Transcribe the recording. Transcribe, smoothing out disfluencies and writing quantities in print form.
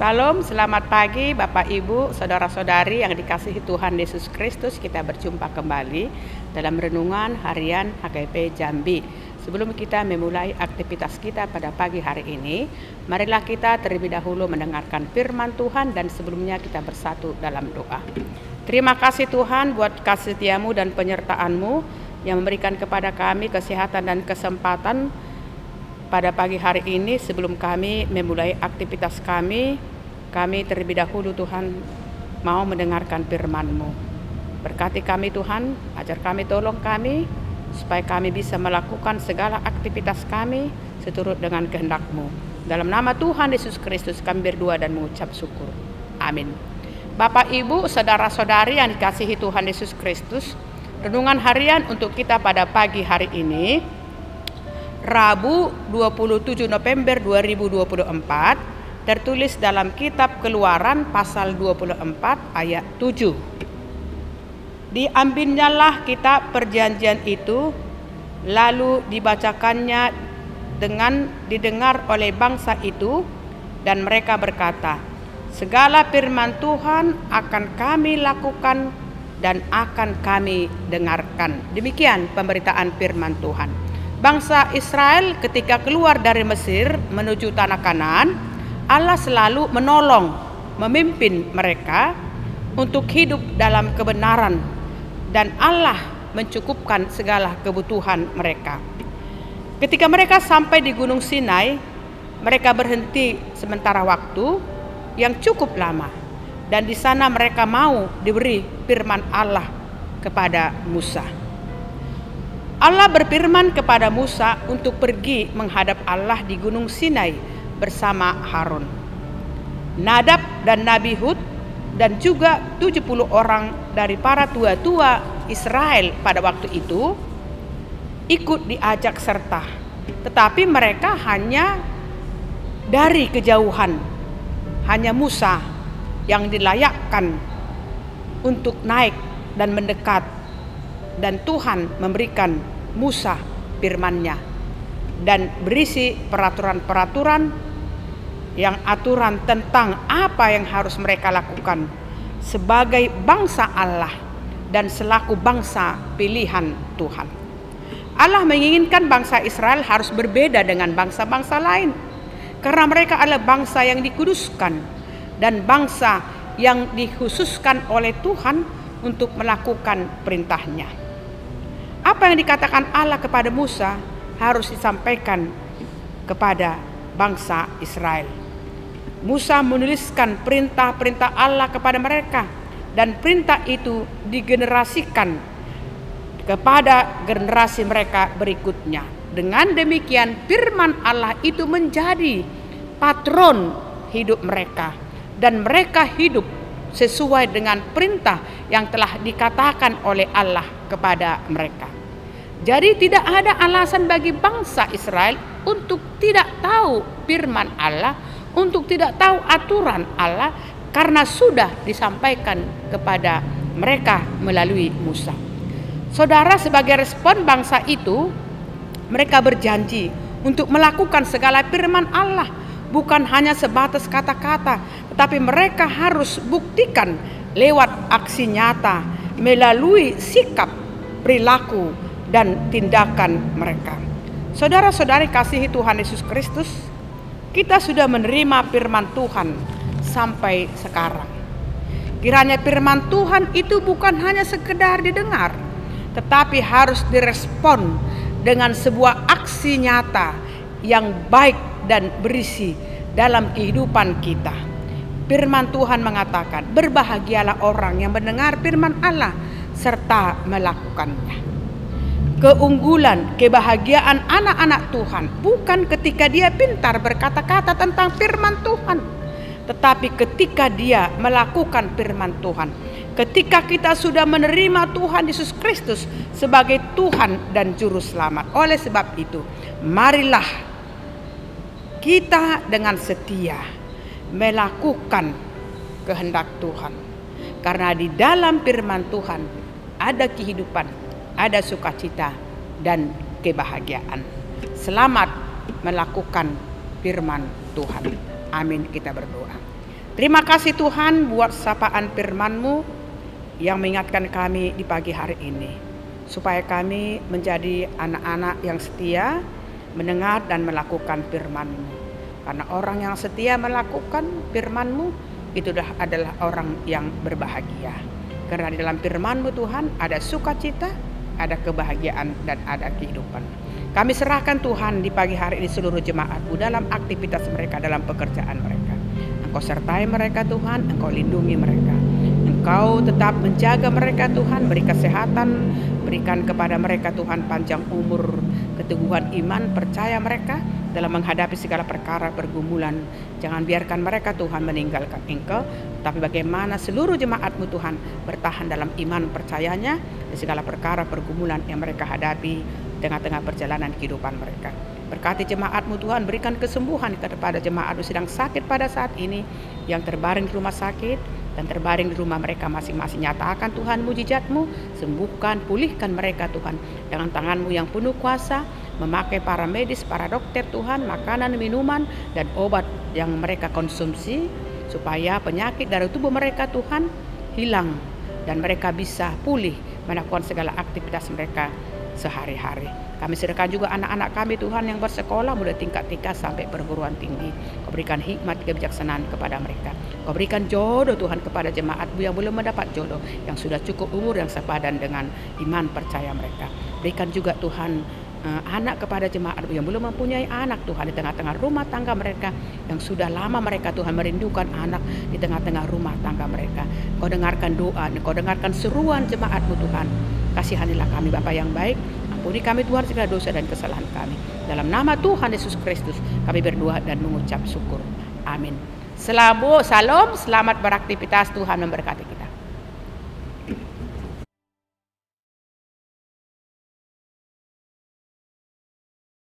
Salam, selamat pagi Bapak Ibu, Saudara-saudari yang dikasihi Tuhan Yesus Kristus. Kita berjumpa kembali dalam renungan harian HKP Jambi. Sebelum kita memulai aktivitas kita pada pagi hari ini, marilah kita terlebih dahulu mendengarkan firman Tuhan dan sebelumnya kita bersatu dalam doa. Terima kasih Tuhan buat kasih setiamu dan penyertaan-Mu yang memberikan kepada kami kesehatan dan kesempatan pada pagi hari ini. Sebelum kami memulai aktivitas kami terlebih dahulu Tuhan mau mendengarkan firman-Mu. Berkati kami Tuhan, ajar kami, tolong kami, supaya kami bisa melakukan segala aktivitas kami seturut dengan kehendak-Mu. Dalam nama Tuhan Yesus Kristus kami berdoa dan mengucap syukur. Amin. Bapak Ibu, Saudara-saudari yang dikasihi Tuhan Yesus Kristus, renungan harian untuk kita pada pagi hari ini, Rabu 27 November 2024, tertulis dalam kitab Keluaran pasal 24 ayat 7. Diambilnyalah kitab perjanjian itu, lalu dibacakannya dengan didengar oleh bangsa itu, dan mereka berkata, segala firman Tuhan akan kami lakukan dan akan kami dengarkan. Demikian pemberitaan firman Tuhan. Bangsa Israel ketika keluar dari Mesir menuju tanah Kanaan, Allah selalu menolong, memimpin mereka untuk hidup dalam kebenaran, dan Allah mencukupkan segala kebutuhan mereka. Ketika mereka sampai di Gunung Sinai, mereka berhenti sementara waktu yang cukup lama, dan di sana mereka mau diberi firman Allah kepada Musa. Allah berfirman kepada Musa untuk pergi menghadap Allah di Gunung Sinai bersama Harun, Nadab dan Nabi Hud, dan juga 70 orang dari para tua-tua Israel pada waktu itu ikut diajak serta. Tetapi mereka hanya dari kejauhan, hanya Musa yang dilayakkan untuk naik dan mendekat, dan Tuhan memberikan Musa firman-Nya dan berisi peraturan-peraturan yang aturan tentang apa yang harus mereka lakukan sebagai bangsa Allah dan selaku bangsa pilihan Tuhan. Allah menginginkan bangsa Israel harus berbeda dengan bangsa-bangsa lain karena mereka adalah bangsa yang dikuduskan dan bangsa yang dikhususkan oleh Tuhan untuk melakukan perintah-Nya. Apa yang dikatakan Allah kepada Musa harus disampaikan kepada bangsa Israel. Musa menuliskan perintah-perintah Allah kepada mereka, dan perintah itu digenerasikan kepada generasi mereka berikutnya. Dengan demikian firman Allah itu menjadi patron hidup mereka, dan mereka hidup sesuai dengan perintah yang telah dikatakan oleh Allah kepada mereka. Jadi tidak ada alasan bagi bangsa Israel untuk tidak tahu firman Allah, untuk tidak tahu aturan Allah, karena sudah disampaikan kepada mereka melalui Musa. Saudara, sebagai respon bangsa itu, mereka berjanji untuk melakukan segala firman Allah, bukan hanya sebatas kata-kata, tetapi mereka harus buktikan lewat aksi nyata, melalui sikap, perilaku, dan tindakan mereka. Saudara-saudari kasihi Tuhan Yesus Kristus, kita sudah menerima firman Tuhan sampai sekarang. Kiranya firman Tuhan itu bukan hanya sekedar didengar, tetapi harus direspon dengan sebuah aksi nyata yang baik dan berisi dalam kehidupan kita. Firman Tuhan mengatakan, berbahagialah orang yang mendengar firman Allah serta melakukannya. Keunggulan, kebahagiaan anak-anak Tuhan bukan ketika dia pintar berkata-kata tentang firman Tuhan, tetapi ketika dia melakukan firman Tuhan. Ketika kita sudah menerima Tuhan Yesus Kristus sebagai Tuhan dan Juru Selamat. Oleh sebab itu, marilah kita dengan setia melakukan kehendak Tuhan. Karena di dalam firman Tuhan ada kehidupan, ada sukacita dan kebahagiaan. Selamat melakukan firman Tuhan. Amin, kita berdoa. Terima kasih Tuhan buat sapaan firman-Mu yang mengingatkan kami di pagi hari ini, supaya kami menjadi anak-anak yang setia mendengar dan melakukan firman-Mu. Karena orang yang setia melakukan firman-Mu itu adalah orang yang berbahagia. Karena di dalam firman-Mu Tuhan ada sukacita, ada kebahagiaan, dan ada kehidupan. Kami serahkan Tuhan di pagi hari ini seluruh jemaat-Mu dalam aktivitas mereka, dalam pekerjaan mereka. Engkau sertai mereka Tuhan, Engkau lindungi mereka. Engkau tetap menjaga mereka Tuhan, beri kesehatan, berikan kepada mereka Tuhan panjang umur, keteguhan iman, percaya mereka dalam menghadapi segala perkara pergumulan. Jangan biarkan mereka Tuhan meninggalkan Engkau, tapi bagaimana seluruh jemaat-Mu Tuhan bertahan dalam iman percayanya di segala perkara pergumulan yang mereka hadapi tengah-tengah perjalanan kehidupan mereka. Berkati jemaat-Mu Tuhan, berikan kesembuhan kepada jemaat-Mu sedang sakit pada saat ini, yang terbaring di rumah sakit dan terbaring di rumah mereka masing-masing. Nyatakan Tuhan mujizat-Mu, sembuhkan, pulihkan mereka Tuhan dengan tangan-Mu yang penuh kuasa, memakai para medis, para dokter Tuhan, makanan, minuman, dan obat yang mereka konsumsi, supaya penyakit dari tubuh mereka Tuhan hilang dan mereka bisa pulih melakukan segala aktivitas mereka sehari-hari. Kami serahkan juga anak-anak kami Tuhan yang bersekolah mulai tingkat 3 sampai perguruan tinggi. Kau berikan hikmat kebijaksanaan kepada mereka. Kau berikan jodoh Tuhan kepada jemaat-Mu yang belum mendapat jodoh, yang sudah cukup umur yang sepadan dengan iman percaya mereka. Berikan juga Tuhan anak kepada jemaat yang belum mempunyai anak Tuhan, di tengah-tengah rumah tangga mereka yang sudah lama mereka Tuhan merindukan anak di tengah-tengah rumah tangga mereka. Kau dengarkan doa, Kau dengarkan seruan jemaat-Mu Tuhan. Kasihanilah kami Bapa yang baik, ampuni kami Tuhan segala dosa dan kesalahan kami. Dalam nama Tuhan Yesus Kristus kami berdoa dan mengucap syukur. Amin. Salam, selamat beraktivitas, Tuhan memberkati kita.